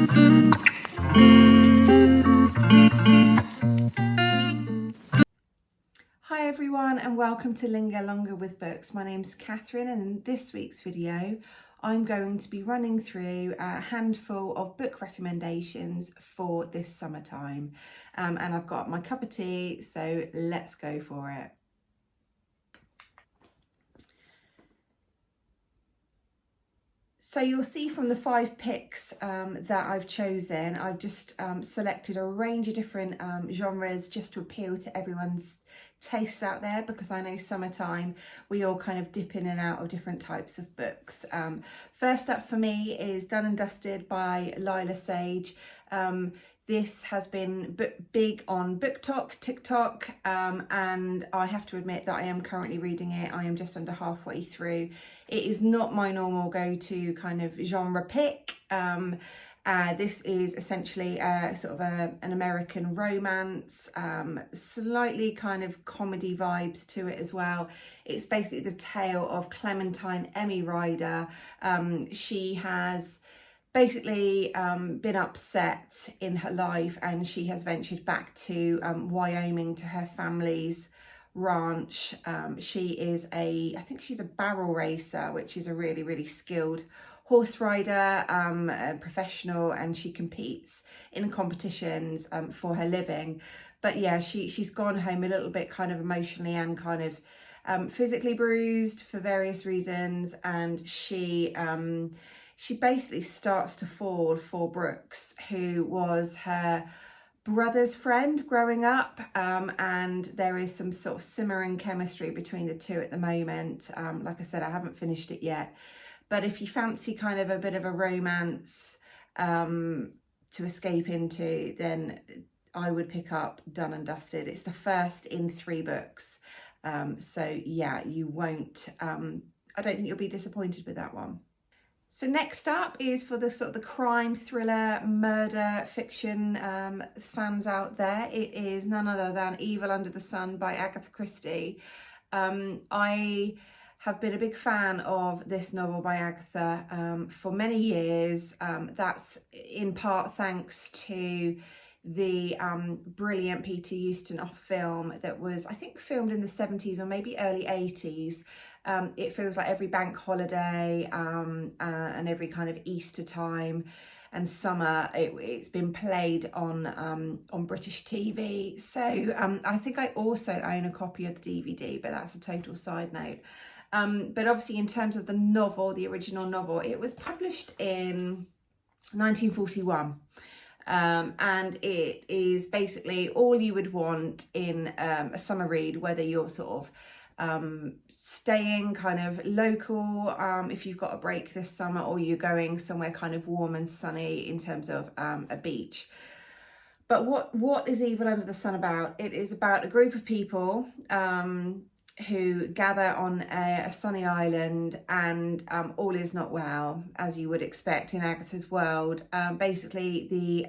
Hi everyone and welcome to Linger Longer with Books. My name's Catherine and in this week's video I'm going to be running through a handful of book recommendations for this summertime. And I've got my cup of tea, so let's go for it. So you'll see from the 5 picks that I've chosen, I've just selected a range of different genres just to appeal to everyone's tastes out there, because I know summertime we all kind of dip in and out of different types of books. First up for me is Done and Dusted by Lyla Sage. This has been big on TikTok, and I have to admit that I am currently reading it. I am just under halfway through. It is not my normal go-to kind of genre pick. This is essentially sort of an American romance, slightly kind of comedy vibes to it as well. It's basically the tale of Clementine Emmy Ryder. She has basically been upset in her life, and she has ventured back to Wyoming to her family's ranch. She is I think she's a barrel racer, which is a really, really skilled horse rider, a professional, and she competes in competitions for her living. But yeah, she's gone home a little bit kind of emotionally and kind of physically bruised for various reasons, and she basically starts to fall for Brooks, who was her brother's friend growing up, and there is some sort of simmering chemistry between the two at the moment. Like I said, I haven't finished it yet, but if you fancy kind of a bit of a romance to escape into, then I would pick up Done and Dusted. It's the first in 3 books, so yeah, you won't I don't think you'll be disappointed with that one. So next up is for the sort of the crime thriller murder fiction fans out there. It is none other than Evil Under the Sun by Agatha Christie. I have been a big fan of this novel by Agatha for many years. That's in part thanks to the brilliant Peter Ustinov film that was, I think, filmed in the 70s or maybe early 80s. It feels like every bank holiday and every kind of Easter time and summer, it's been played on British TV. So I think I also own a copy of the DVD, but that's a total side note. But obviously, in terms of the novel, the original novel, it was published in 1941. And it is basically all you would want in a summer read, whether you're sort of staying kind of local, if you've got a break this summer, or you're going somewhere kind of warm and sunny in terms of a beach. But what is Evil Under the Sun about? It is about a group of people who gather on a sunny island, and all is not well, as you would expect in Agatha's world. Basically, the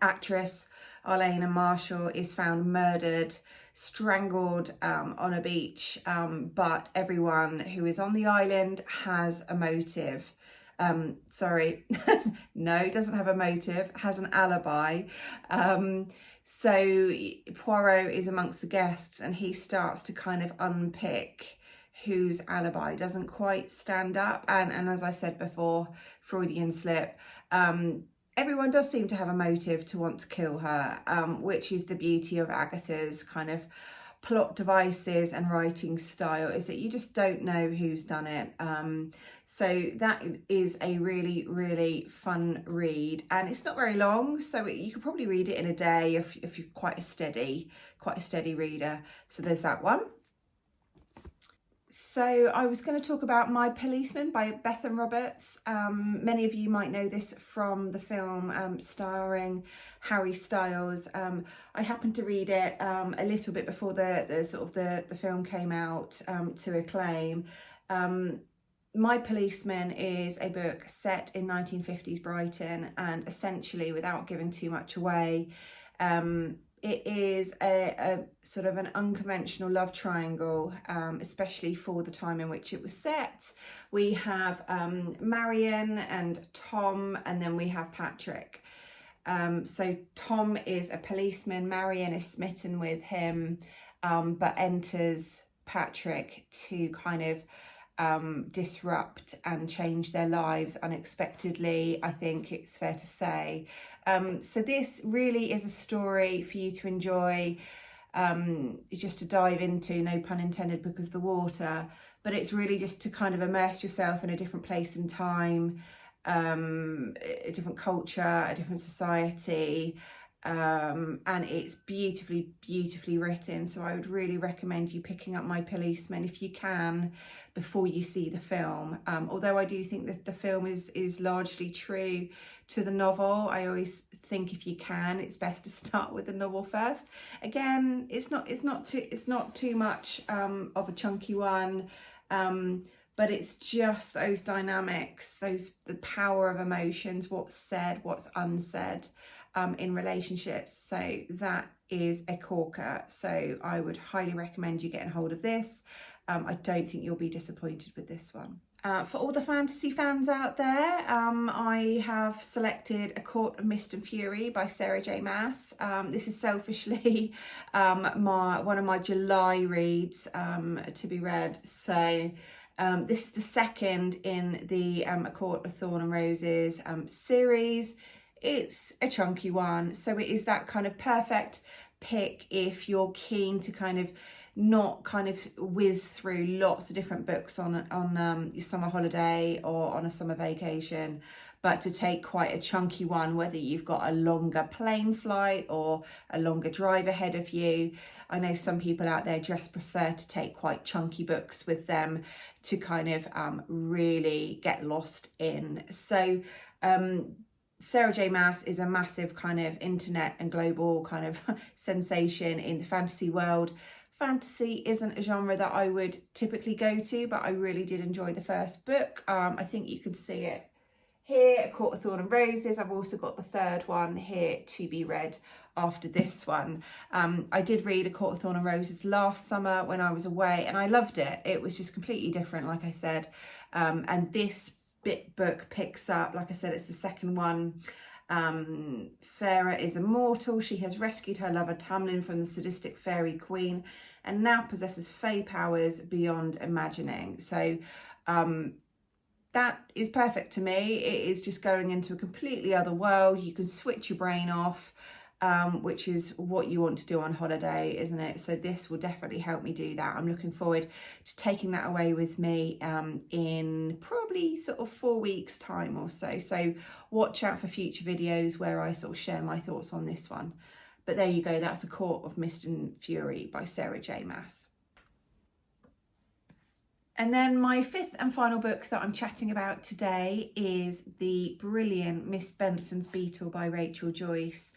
actress Arlena Marshall is found murdered, strangled on a beach, but everyone who is on the island has a motive. Sorry, no, doesn't have a motive, has an alibi. So Poirot is amongst the guests, and he starts to kind of unpick whose alibi doesn't quite stand up. And as I said before, Freudian slip, everyone does seem to have a motive to want to kill her, which is the beauty of Agatha's kind of plot devices and writing style, is that you just don't know who's done it. So that is a really, really fun read, and it's not very long, so you could probably read it in a day if you're quite a steady reader. So there's that one. So I was going to talk about My Policeman by Bethan Roberts. Many of you might know this from the film starring Harry Styles. I happened to read it a little bit before the film came out to acclaim. My Policeman is a book set in 1950s Brighton, and essentially, without giving too much away, it is a sort of an unconventional love triangle, especially for the time in which it was set. We have Marion and Tom, and then we have Patrick. So Tom is a policeman, Marion is smitten with him, but enters Patrick to kind of disrupt and change their lives unexpectedly, I think it's fair to say. So this really is a story for you to enjoy, just to dive into, no pun intended, because of the water, but it's really just to kind of immerse yourself in a different place and time, a different culture, a different society, and it's beautifully written. So I would really recommend you picking up My Policeman if you can before you see the film, although I do think that the film is largely true to the novel. I always think if you can, it's best to start with the novel first. Again, it's not too much of a chunky one, but it's just those dynamics, the power of emotions, what's said, what's unsaid, in relationships. So that is a corker. So I would highly recommend you getting hold of this. I don't think you'll be disappointed with this one. For all the fantasy fans out there, I have selected A Court of Mist and Fury by Sarah J. Maas. This is selfishly one of my July reads to be read. So this is the second in the A Court of Thorn and Roses series. It's a chunky one, so it is that kind of perfect pick if you're keen to kind of not kind of whiz through lots of different books on your summer holiday or on a summer vacation, but to take quite a chunky one, whether you've got a longer plane flight or a longer drive ahead of you. I know some people out there just prefer to take quite chunky books with them to kind of really get lost in. So Sarah J. Maas is a massive kind of internet and global kind of sensation in the fantasy world. Fantasy isn't a genre that I would typically go to, but I really did enjoy the first book. I think you could see it here, A Court of Thorn and Roses. I've also got the third one here to be read after this one. I did read A Court of Thorn and Roses last summer when I was away, and I loved it. It was just completely different, like I said. And this book picks up, like I said, it's the second one. Farah is immortal. She has rescued her lover Tamlin from the sadistic fairy queen and now possesses fae powers beyond imagining. So that is perfect to me. It is just going into a completely other world. You can switch your brain off, which is what you want to do on holiday, isn't it? So this will definitely help me do that. I'm looking forward to taking that away with me in probably sort of 4 weeks time or so. So watch out for future videos where I sort of share my thoughts on this one. But there you go, that's A Court of Mist and Fury by Sarah J. Maas. And then my fifth and final book that I'm chatting about today is the brilliant Miss Benson's Beetle by Rachel Joyce.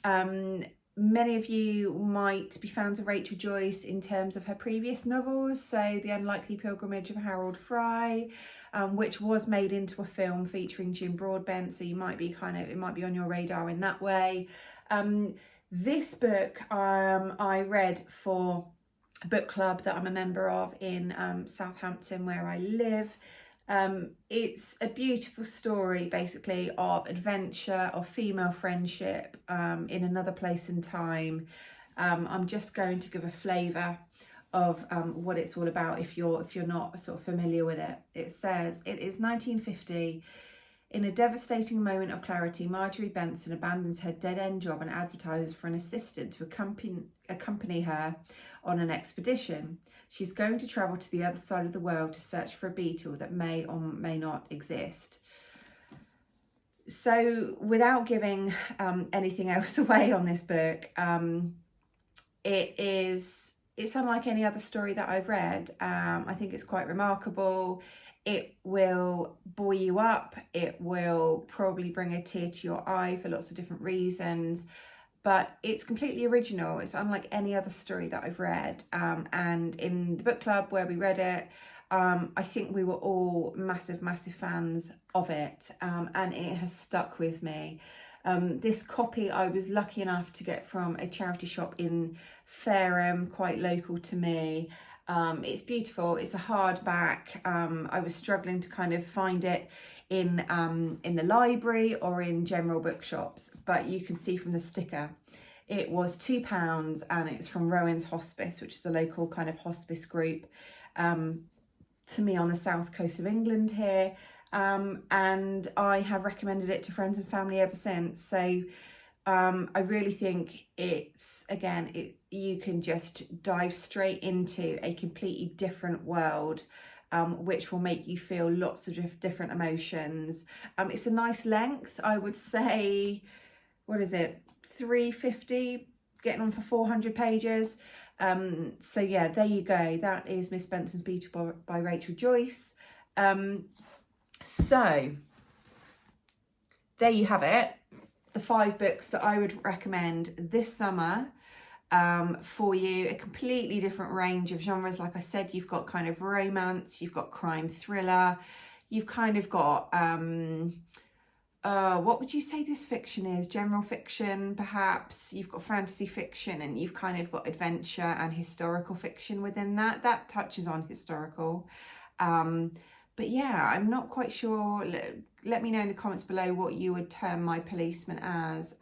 Many of you might be fans of Rachel Joyce in terms of her previous novels, so The Unlikely Pilgrimage of Harold Fry, which was made into a film featuring Jim Broadbent, so you might be it might be on your radar in that way. This book I read for a book club that I'm a member of in Southampton, where I live. It's a beautiful story basically of adventure, of female friendship in another place and time. I'm just going to give a flavour of what it's all about if you're not sort of familiar with it. It says, it is 1950. In a devastating moment of clarity, Marjorie Benson abandons her dead-end job and advertises for an assistant to accompany her on an expedition. She's going to travel to the other side of the world to search for a beetle that may or may not exist. So without giving anything else away on this book, it's unlike any other story that I've read. I think it's quite remarkable. It will buoy you up. It will probably bring a tear to your eye for lots of different reasons. But it's completely original. It's unlike any other story that I've read. And in the book club where we read it, I think we were all massive fans of it, and it has stuck with me. This copy I was lucky enough to get from a charity shop in Fareham, quite local to me. It's beautiful. It's a hardback. I was struggling to kind of find it in the library or in general bookshops, but you can see from the sticker it was £2, and it's from Rowan's Hospice, which is a local kind of hospice group to me on the south coast of England here, and I have recommended it to friends and family ever since. So I really think it's, again, you can just dive straight into a completely different world, which will make you feel lots of different emotions. It's a nice length, I would say. What is it, 350, getting on for 400 pages. So yeah, there you go. That is Miss Benson's Beetle by Rachel Joyce. So there you have it, the 5 books that I would recommend this summer for you. A completely different range of genres. Like I said, you've got kind of romance, you've got crime thriller, you've kind of got what would you say this fiction is? General fiction, perhaps. You've got fantasy fiction, and you've kind of got adventure and historical fiction within that. That touches on historical. But yeah, I'm not quite sure. Let me know in the comments below what you would term my Policeman as.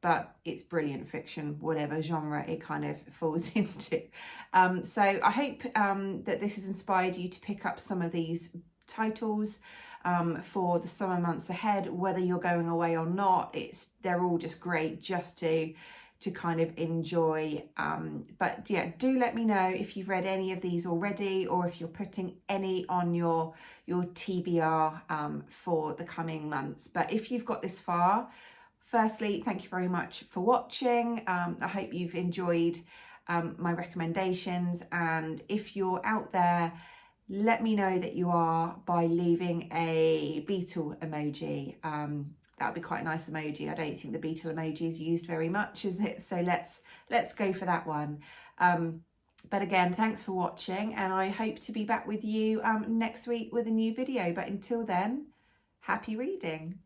But it's brilliant fiction, whatever genre it kind of falls into. So I hope that this has inspired you to pick up some of these titles for the summer months ahead, whether you're going away or not. They're all just great just to kind of enjoy. But yeah, do let me know if you've read any of these already, or if you're putting any on your TBR for the coming months. But if you've got this far, firstly, thank you very much for watching. I hope you've enjoyed my recommendations, and if you're out there, let me know that you are by leaving a beetle emoji. That would be quite a nice emoji. I don't think the beetle emoji is used very much, is it? So let's go for that one. But again, thanks for watching, and I hope to be back with you next week with a new video. But until then, happy reading.